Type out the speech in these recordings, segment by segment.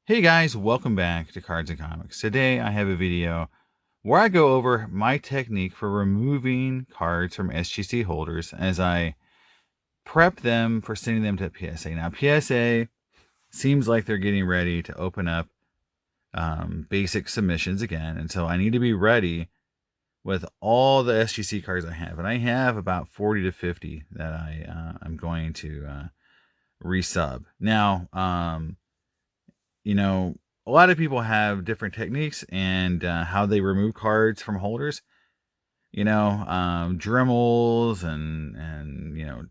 Hey guys, welcome back to Cards and Comics. Today I have a video where I go over my technique for removing cards from SGC holders as I prep them for sending them to PSA. Now PSA seems like they're getting ready to open up basic submissions again, and so I need to be ready with all the SGC cards I have, and I have about 40 to 50 that I'm going to resub. Now, a lot of people have different techniques and how they remove cards from holders. Dremels and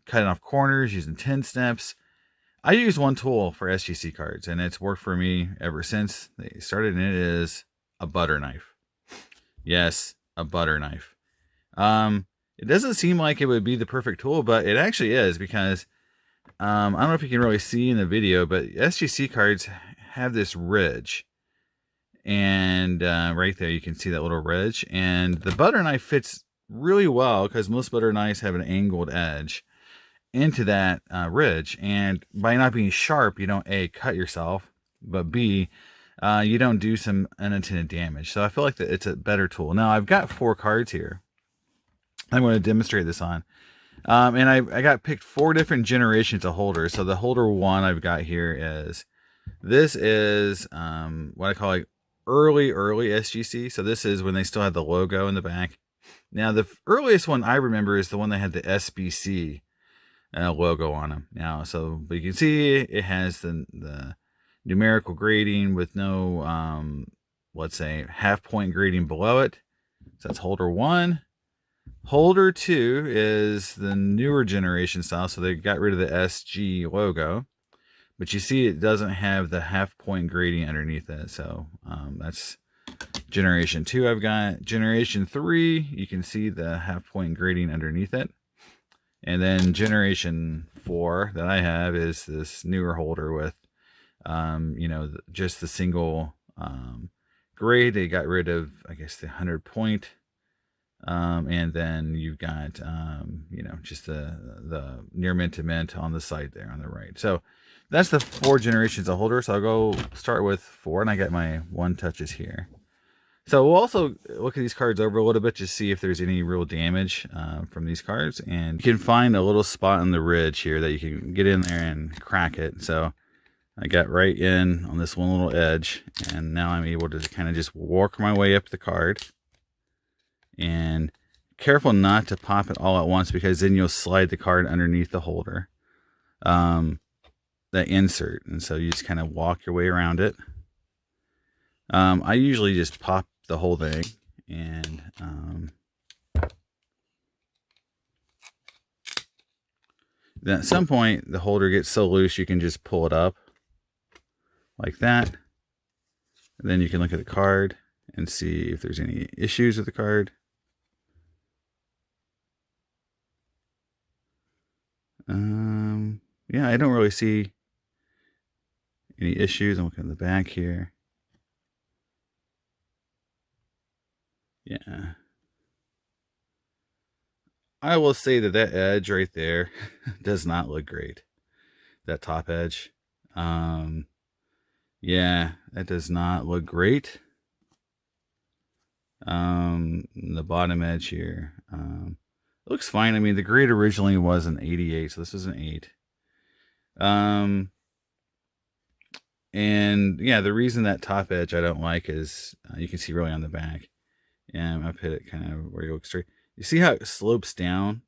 cutting off corners using 10 steps. I use one tool for SGC cards, and it's worked for me ever since they started, and it is a butter knife. Yes, a butter knife. It doesn't seem like it would be the perfect tool, but it actually is, because I don't know if you can really see in the video, but SGC cards have this ridge, and right there you can see that little ridge, and the butter knife fits really well because most butter knives have an angled edge into that ridge, and by not being sharp, you don't A, cut yourself, but B, you don't do some unintended damage. So I feel like that it's a better tool. Now I've got 4 cards here I'm going to demonstrate this on. And I got picked 4 different generations of holders. So the holder 1 I've got here is, this is what I call like early SGC. So this is when they still had the logo in the back. Now the earliest one I remember is the one that had the SBC logo on them. Now, so but you can see it has the numerical grading with no let's say half point grading below it. So that's holder 1. Holder 2 is the newer generation style, so they got rid of the SG logo, but you see it doesn't have the half point grading underneath it. So that's generation 2. I've got generation 3. You can see the half point grading underneath it. And then generation 4 that I have is this newer holder with, just the single grade. They got rid of, I guess, the 100 point. And then you've got, just the near mint to mint on the side there on the right. So that's the 4 generations of holders. So I'll go start with 4, and I got my 1 touches here. So we'll also look at these cards over a little bit to see if there's any real damage from these cards. And you can find a little spot on the ridge here that you can get in there and crack it. So I got right in on this one little edge, and now I'm able to kind of just work my way up the card. And careful not to pop it all at once, because then you'll slide the card underneath the holder, the insert. And so you just kind of walk your way around it. I usually just pop the whole thing, and then at some point the holder gets so loose you can just pull it up like that, and then you can look at the card and see if there's any issues with the card. Yeah, I don't really see any issues. I'm looking at the back here. Yeah. I will say that edge right there does not look great. That top edge. Yeah, that does not look great. The bottom edge here. It looks fine. I mean, the grade originally was an 88, so this is an 8. And yeah, the reason that top edge I don't like is you can see really on the back. And I've hit it kind of where you look straight. You see how it slopes down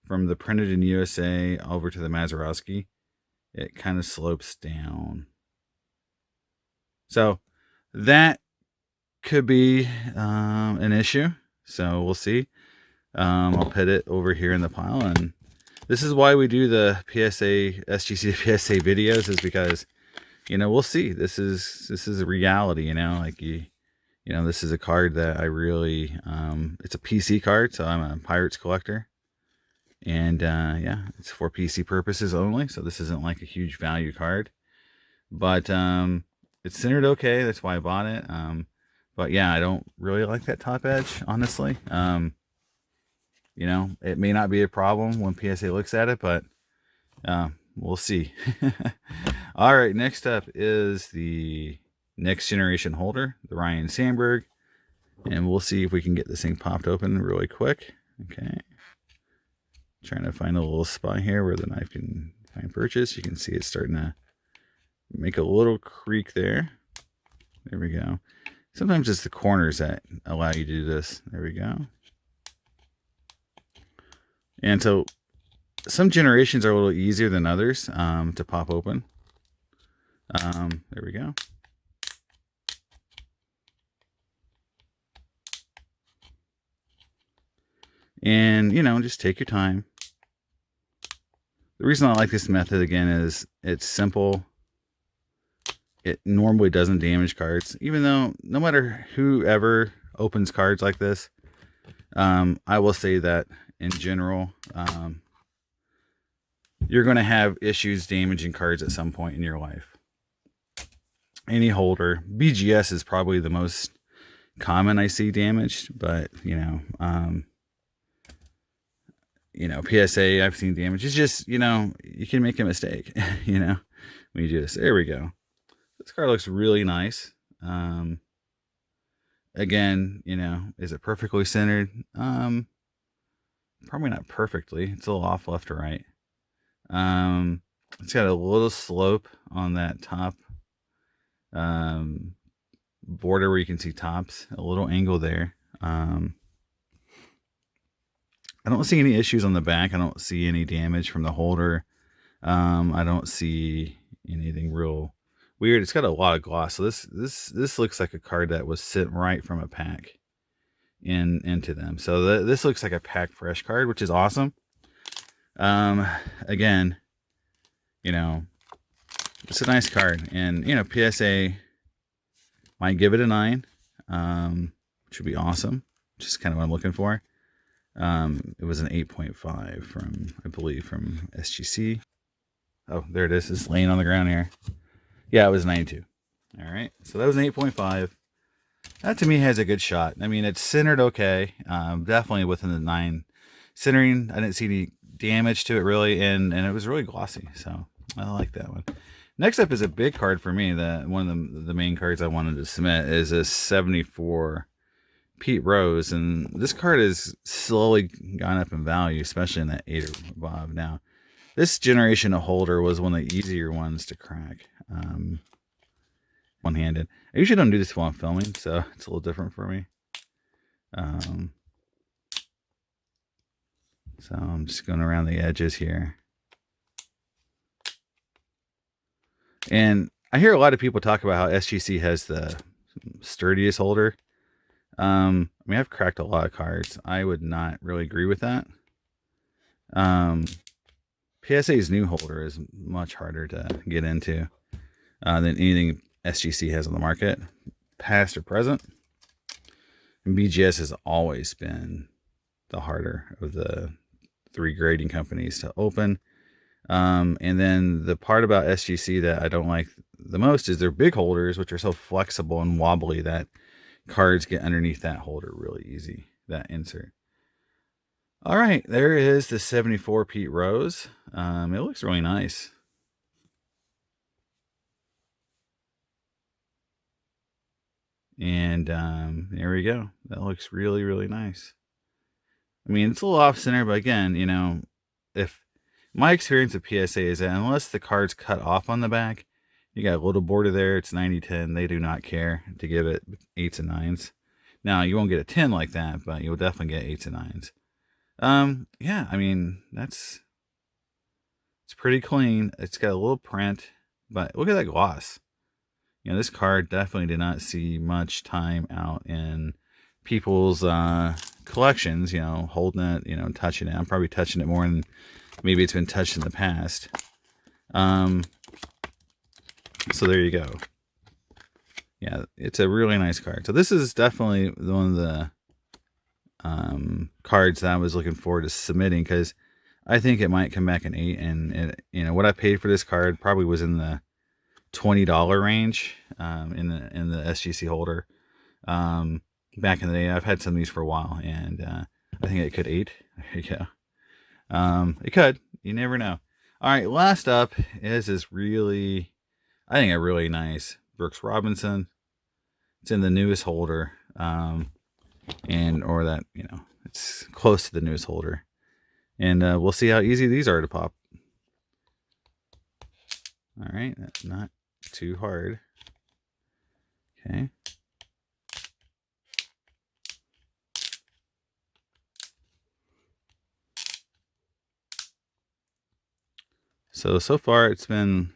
from the printed in USA over to the Mazeroski? It kind of slopes down. So that could be an issue. So we'll see. I'll put it over here in the pile, and this is why we do the PSA SGC PSA videos, is because we'll see. This is a reality. This is a card that I really it's a PC card, so I'm a Pirates collector, and yeah, it's for PC purposes only. So this isn't like a huge value card, but it's centered okay. That's why I bought it. But yeah, I don't really like that top edge, honestly. It may not be a problem when PSA looks at it, but we'll see. All right, next up is the next generation holder, the Ryan Sandberg. And we'll see if we can get this thing popped open really quick. Okay. Trying to find a little spot here where the knife can find purchase. You can see it's starting to make a little creak there. There we go. Sometimes it's the corners that allow you to do this. There we go. And so some generations are a little easier than others to pop open. There we go. And, you know, just take your time. The reason I like this method, again, is it's simple. It normally doesn't damage cards, even though no matter whoever opens cards like this, I will say that in general, you're going to have issues damaging cards at some point in your life. Any holder, BGS is probably the most common I see damaged, but PSA I've seen damage. It's just, you can make a mistake, when you do this. There we go. This card looks really nice. Again, is it perfectly centered? Probably not perfectly. It's a little off left to right. It's got a little slope on that top border where you can see tops, a little angle there. I don't see any issues on the back. I don't see any damage from the holder. I don't see anything real weird. It's got a lot of gloss. So this looks like a card that was sent right from a pack into them. So this looks like a pack fresh card, which is awesome. Again, it's a nice card, and PSA might give it a 9, which would be awesome. Which is kind of what I'm looking for. It was an 8.5 from, I believe, from SGC. Oh, there it is. It's laying on the ground here. Yeah, it was 92. All right, so that was an 8.5. That to me has a good shot. I mean, it's centered okay. Definitely within the 9 centering. I didn't see any damage to it really, and it was really glossy. So I like that one. Next up is a big card for me. One of the main cards I wanted to submit is a 74 Pete Rose, and this card has slowly gone up in value, especially in that 8 or above. Now, this generation of holder was one of the easier ones to crack. One-handed. I usually don't do this while I'm filming, so it's a little different for me. So I'm just going around the edges here. And I hear a lot of people talk about how SGC has the sturdiest holder. I've cracked a lot of cards. I would not really agree with that. PSA's new holder is much harder to get into than anything SGC has on the market, past or present. And BGS has always been the harder of the 3 grading companies to open. And then the part about SGC that I don't like the most is their big holders, which are so flexible and wobbly that cards get underneath that holder really easy, that insert. All right, there is the 74 Pete Rose. It looks really nice. And there we go. That looks really, really nice. I mean, it's a little off center, but again, if my experience with PSA is that unless the card's cut off on the back, you got a little border there, it's 90-10. They do not care to give it 8s and 9s. Now, you won't get a 10 like that, but you'll definitely get 8s and 9s. Yeah, I mean, it's pretty clean. It's got a little print, but look at that gloss. This card definitely did not see much time out in people's collections, holding it, touching it. I'm probably touching it more than maybe it's been touched in the past. So there you go. Yeah, it's a really nice card. So this is definitely one of the cards that I was looking forward to submitting, because I think it might come back an 8, and what I paid for this card probably was in the $20 range in the SGC holder. Back in the day, I've had some of these for a while, and I think it could 8. There you go. It could. You never know. All right, last up is this really I think a really nice Brooks Robinson. It's in the newest holder, or that, it's close to the newest holder. And we'll see how easy these are to pop. All right, that's not too hard. Okay. So far it's been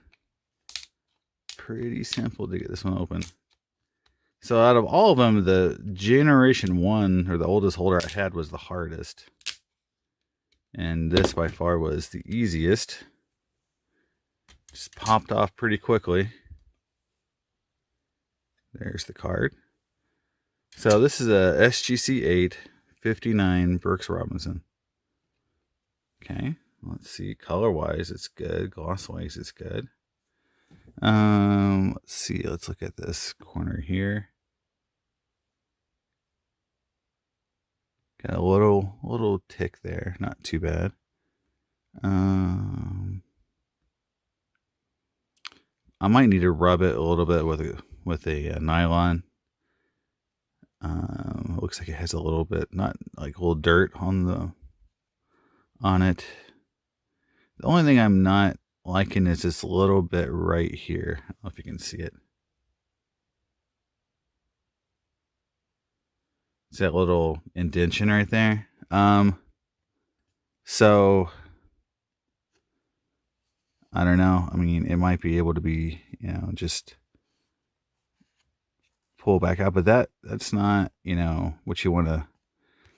pretty simple to get this one open. So out of all of them, the generation 1, or the oldest holder I had, was the hardest. And this by far was the easiest. Just popped off pretty quickly. There's the card. So this is a SGC 8 59 Brooks Robinson. Okay, let's see. Color wise, it's good. Gloss wise, it's good. Let's see. Let's look at this corner here. Got a little tick there. Not too bad. I might need to rub it a little bit with a nylon. It looks like it has a little bit, not like a little dirt on it. The only thing I'm not liking is this little bit right here. I don't know if you can see it. It's that little indentation right there. So I don't know. I mean, it might be able to be, just pull back out, but that's not, what you want to.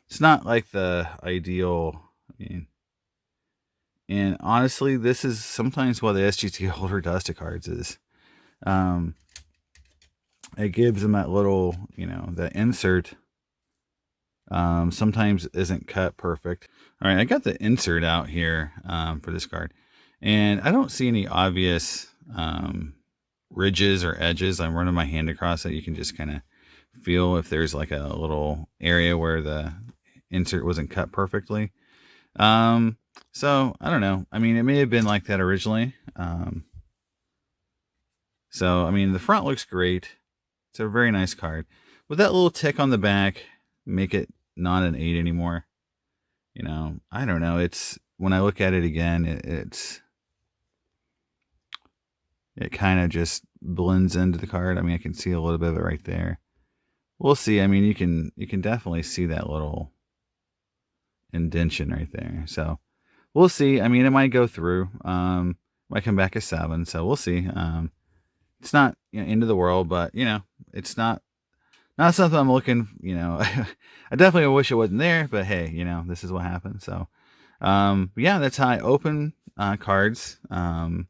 It's not like the ideal. I mean, and honestly, this is sometimes what the SGC holder does to cards is, it gives them that little, that insert. Sometimes isn't cut perfect. All right, I got the insert out here for this card, and I don't see any obvious ridges or edges. I'm running my hand across it. You can just kind of feel if there's like a little area where the insert wasn't cut perfectly. So I don't know. I mean, it may have been like that originally. So I mean, the front looks great. It's a very nice card. With that little tick on the back, make it not an 8 anymore. I don't know. It's, when I look at it again, it kind of just blends into the card. I mean, I can see a little bit of it right there. We'll see. I mean, you can definitely see that little indentation right there. So we'll see. I mean, it might go through. Might come back a 7. So we'll see. It's not end of the world, but it's not something I'm looking. I definitely wish it wasn't there, but hey, this is what happened. So, yeah, that's how I open cards. From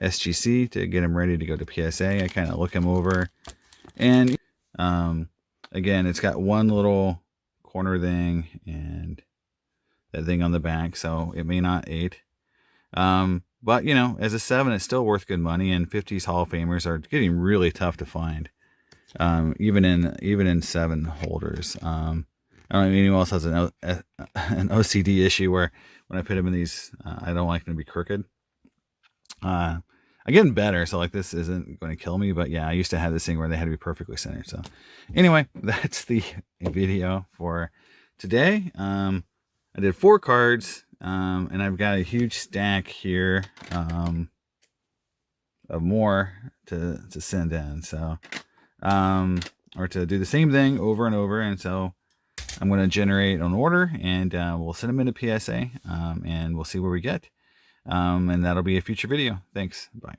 SGC to get them ready to go to PSA. I kind of look them over, and again, it's got one little corner thing and that thing on the back, so it may not 8. But as a 7, it's still worth good money, and 50s Hall of Famers are getting really tough to find, even in 7 holders. I don't know if anyone else has an OCD issue where when I put them in these, I don't like them to be crooked. I'm getting better, so like this isn't going to kill me, but yeah, I used to have this thing where they had to be perfectly centered. So anyway, that's the video for today. I did 4 cards, and I've got a huge stack here of more to send in. So or to do the same thing over and over, and so I'm going to generate an order, and we'll send them into PSA, and we'll see where we get. And that'll be a future video. Thanks. Bye.